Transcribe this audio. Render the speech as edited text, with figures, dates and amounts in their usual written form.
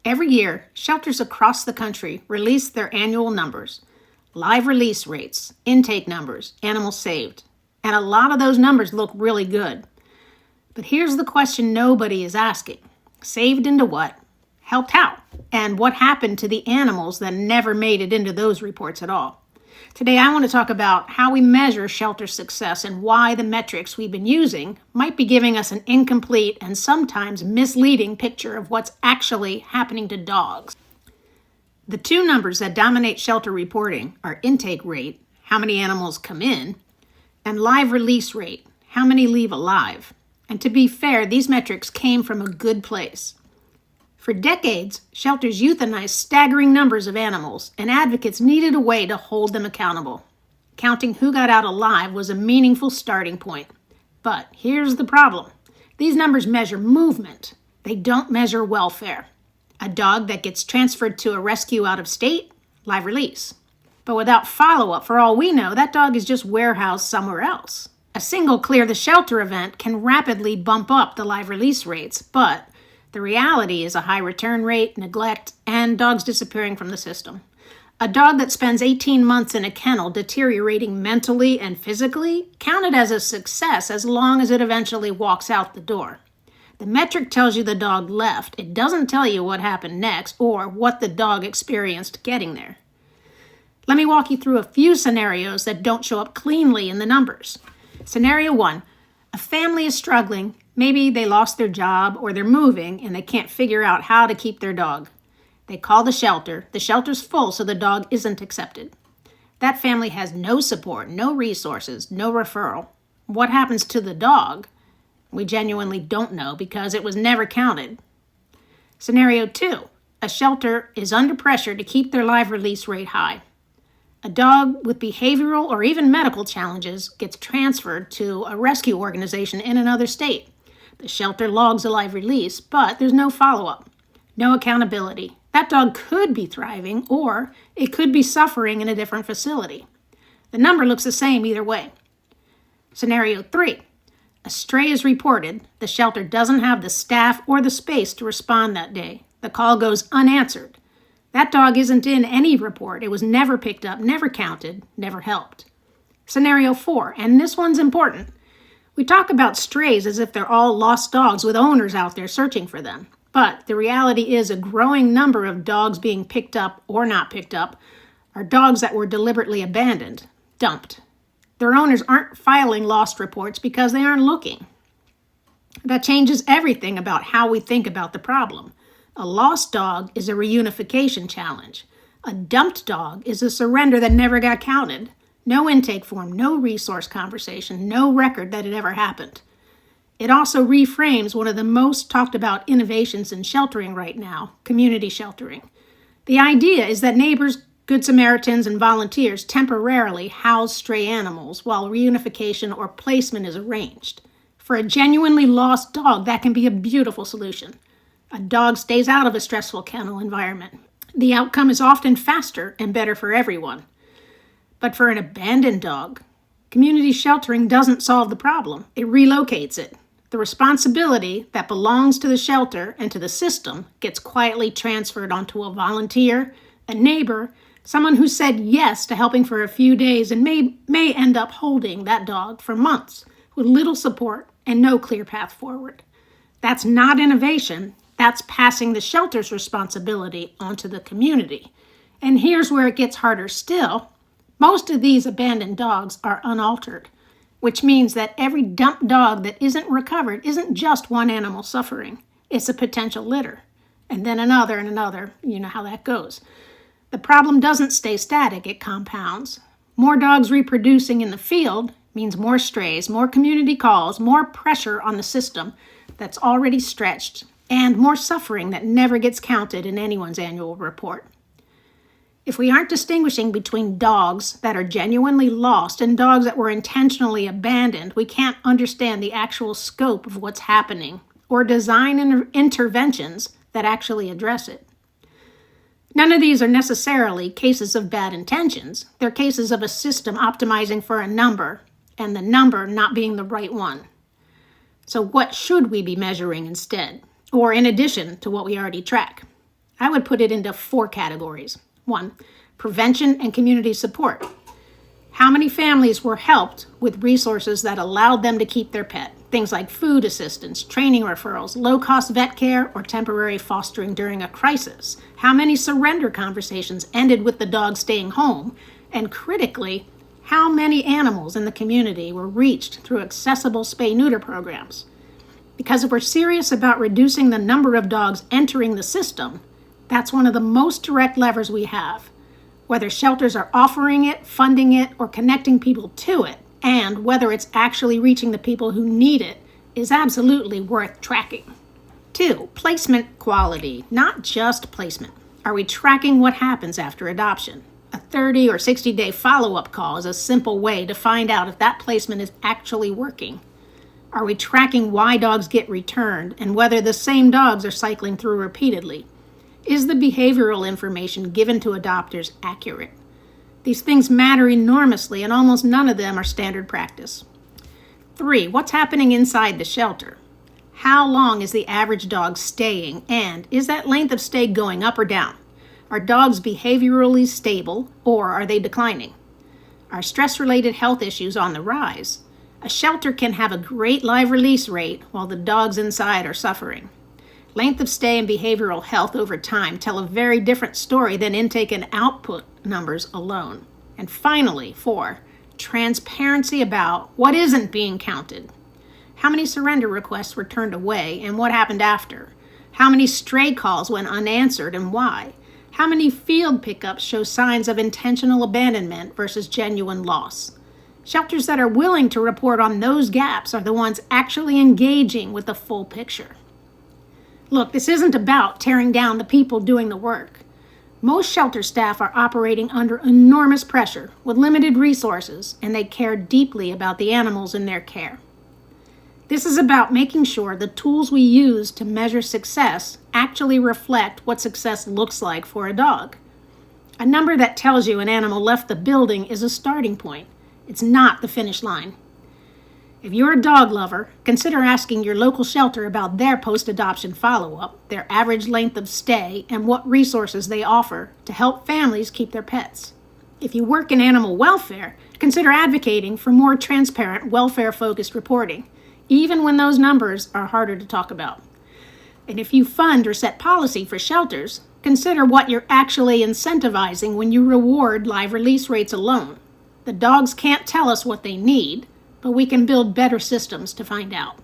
Every year, shelters across the country release their annual numbers, live release rates, intake numbers, animals saved. And a lot of those numbers look really good. But here's the question nobody is asking. Saved into what? Helped how? And what happened to the animals that never made it into those reports at all? Today, I want to talk about how we measure shelter success and why the metrics we've been using might be giving us an incomplete and sometimes misleading picture of what's actually happening to dogs. The two numbers that dominate shelter reporting are intake rate, how many animals come in, and live release rate, how many leave alive. And to be fair, these metrics came from a good place. For decades, shelters euthanized staggering numbers of animals, and advocates needed a way to hold them accountable. Counting who got out alive was a meaningful starting point. But here's the problem. These numbers measure movement. They don't measure welfare. A dog that gets transferred to a rescue out of state, live release. But without follow-up, for all we know, that dog is just warehoused somewhere else. A single clear the shelter event can rapidly bump up the live release rates, but the reality is a high return rate, neglect, and dogs disappearing from the system. A dog that spends 18 months in a kennel deteriorating mentally and physically counted as a success as long as it eventually walks out the door. The metric tells you the dog left. It doesn't tell you what happened next or what the dog experienced getting there. Let me walk you through a few scenarios that don't show up cleanly in the numbers. Scenario 1, a family is struggling. Maybe they lost their job or they're moving and they can't figure out how to keep their dog. They call the shelter. The shelter's full, so the dog isn't accepted. That family has no support, no resources, no referral. What happens to the dog? We genuinely don't know because it was never counted. Scenario 2, a shelter is under pressure to keep their live release rate high. A dog with behavioral or even medical challenges gets transferred to a rescue organization in another state. The shelter logs a live release, but there's no follow-up, no accountability. That dog could be thriving, or it could be suffering in a different facility. The number looks the same either way. Scenario 3, a stray is reported. The shelter doesn't have the staff or the space to respond that day. The call goes unanswered. That dog isn't in any report. It was never picked up, never counted, never helped. Scenario 4, and this one's important. We talk about strays as if they're all lost dogs with owners out there searching for them. But the reality is a growing number of dogs being picked up or not picked up are dogs that were deliberately abandoned, dumped. Their owners aren't filing lost reports because they aren't looking. That changes everything about how we think about the problem. A lost dog is a reunification challenge. A dumped dog is a surrender that never got counted. No intake form, no resource conversation, no record that it ever happened. It also reframes one of the most talked about innovations in sheltering right now, community sheltering. The idea is that neighbors, Good Samaritans, and volunteers temporarily house stray animals while reunification or placement is arranged. For a genuinely lost dog, that can be a beautiful solution. A dog stays out of a stressful kennel environment. The outcome is often faster and better for everyone. But for an abandoned dog, community sheltering doesn't solve the problem. It relocates it. The responsibility that belongs to the shelter and to the system gets quietly transferred onto a volunteer, a neighbor, someone who said yes to helping for a few days and may end up holding that dog for months with little support and no clear path forward. That's not innovation. That's passing the shelter's responsibility onto the community. And here's where it gets harder still. Most of these abandoned dogs are unaltered, which means that every dumped dog that isn't recovered isn't just one animal suffering. It's a potential litter. And then another and another. You know how that goes. The problem doesn't stay static, it compounds. More dogs reproducing in the field means more strays, more community calls, more pressure on the system that's already stretched, and more suffering that never gets counted in anyone's annual report. If we aren't distinguishing between dogs that are genuinely lost and dogs that were intentionally abandoned, we can't understand the actual scope of what's happening or design interventions that actually address it. None of these are necessarily cases of bad intentions. They're cases of a system optimizing for a number and the number not being the right one. So what should we be measuring instead, or in addition to what we already track? I would put it into 4 categories. 1, prevention and community support. How many families were helped with resources that allowed them to keep their pet? Things like food assistance, training referrals, low-cost vet care, or temporary fostering during a crisis. How many surrender conversations ended with the dog staying home? And critically, how many animals in the community were reached through accessible spay-neuter programs? Because if we're serious about reducing the number of dogs entering the system, that's one of the most direct levers we have. Whether shelters are offering it, funding it, or connecting people to it, and whether it's actually reaching the people who need it, is absolutely worth tracking. 2, placement quality, not just placement. Are we tracking what happens after adoption? A 30 or 60-day follow-up call is a simple way to find out if that placement is actually working. Are we tracking why dogs get returned and whether the same dogs are cycling through repeatedly? Is the behavioral information given to adopters accurate? These things matter enormously, and almost none of them are standard practice. 3, what's happening inside the shelter? How long is the average dog staying, and is that length of stay going up or down? Are dogs behaviorally stable, or are they declining? Are stress-related health issues on the rise? A shelter can have a great live release rate while the dogs inside are suffering. Length of stay and behavioral health over time tell a very different story than intake and output numbers alone. And finally, 4, transparency about what isn't being counted. How many surrender requests were turned away and what happened after? How many stray calls went unanswered and why? How many field pickups show signs of intentional abandonment versus genuine loss? Shelters that are willing to report on those gaps are the ones actually engaging with the full picture. Look, this isn't about tearing down the people doing the work. Most shelter staff are operating under enormous pressure with limited resources, and they care deeply about the animals in their care. This is about making sure the tools we use to measure success actually reflect what success looks like for a dog. A number that tells you an animal left the building is a starting point. It's not the finish line. If you're a dog lover, consider asking your local shelter about their post-adoption follow-up, their average length of stay, and what resources they offer to help families keep their pets. If you work in animal welfare, consider advocating for more transparent, welfare-focused reporting, even when those numbers are harder to talk about. And if you fund or set policy for shelters, consider what you're actually incentivizing when you reward live release rates alone. The dogs can't tell us what they need, but we can build better systems to find out.